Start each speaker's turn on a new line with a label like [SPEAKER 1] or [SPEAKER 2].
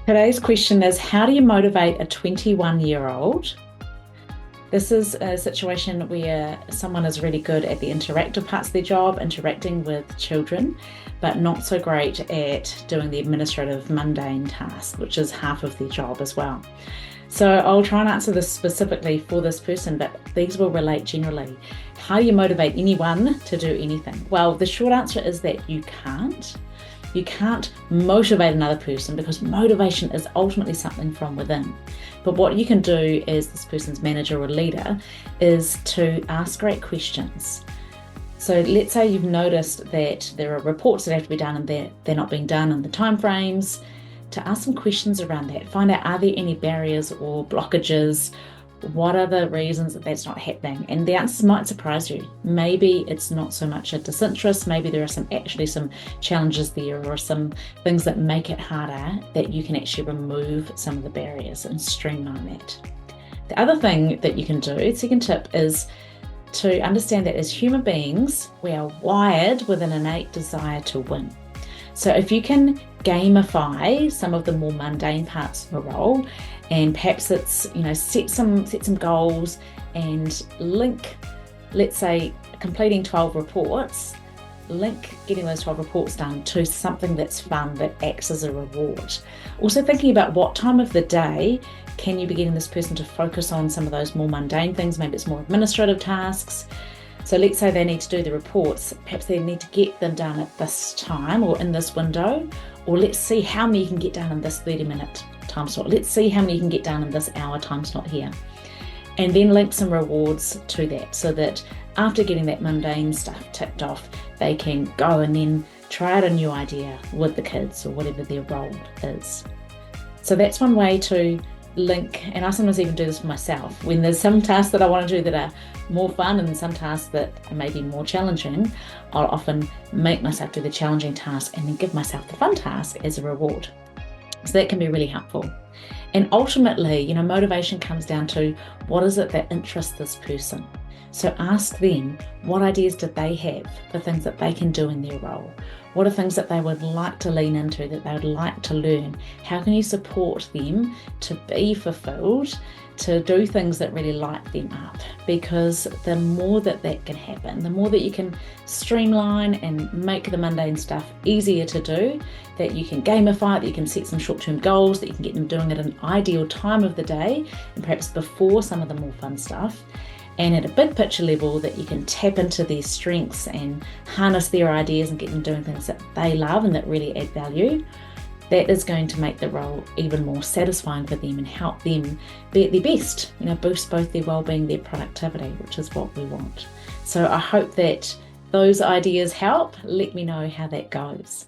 [SPEAKER 1] Today's question is, how do you motivate a 21-year-old? This is a situation where someone is really good at the interactive parts of their job, interacting with children, but not so great at doing the administrative mundane task, which is half of their job as well. So I'll try and answer this specifically for this person, but these will relate generally. How do you motivate anyone to do anything? Well, the short answer is that you can't. You can't motivate another person because motivation is ultimately something from within. But what you can do as this person's manager or leader is to ask great questions. So let's say you've noticed that there are reports that have to be done and they're not being done in the timeframes. To ask some questions around that, find out, are there any barriers or blockages? What are the reasons that that's not happening? And the answers might surprise you. Maybe it's not so much a disinterest. Maybe there are some challenges there, or some things that make it harder, that you can actually remove some of the barriers and streamline that. The other thing that you can do, second tip, is to understand that as human beings, we are wired with an innate desire to win. So if you can gamify some of the more mundane parts of a role, and perhaps it's, set some goals and link, let's say, completing 12 reports, link getting those 12 reports done to something that's fun, that acts as a reward. Also thinking about what time of the day can you be getting this person to focus on some of those more mundane things. Maybe it's more administrative tasks. So let's say they need to do the reports. Perhaps they need to get them done at this time or in this window, or let's see how many you can get done in this 30-minute time slot. Let's see how many you can get done in this hour time slot here. And then link some rewards to that, so that after getting that mundane stuff ticked off, they can go and then try out a new idea with the kids or whatever their role is. So that's one way to link, and I sometimes even do this for myself. When there's some tasks that I want to do that are more fun and some tasks that are maybe more challenging, I'll often make myself do the challenging task and then give myself the fun task as a reward. So that can be really helpful. And ultimately, motivation comes down to, what is it that interests this person? So ask them, what ideas did they have for things that they can do in their role? What are things that they would like to lean into, that they would like to learn? How can you support them to be fulfilled, to do things that really light them up? Because the more that can happen, the more that you can streamline and make the mundane stuff easier to do, that you can gamify it, that you can set some short-term goals, that you can get them doing it at an ideal time of the day, and perhaps before some of the more fun stuff. And at a big picture level, that you can tap into their strengths and harness their ideas and get them doing things that they love and that really add value. That is going to make the role even more satisfying for them and help them be at their best, boost both their well-being, their productivity, which is what we want. So I hope that those ideas help. Let me know how that goes.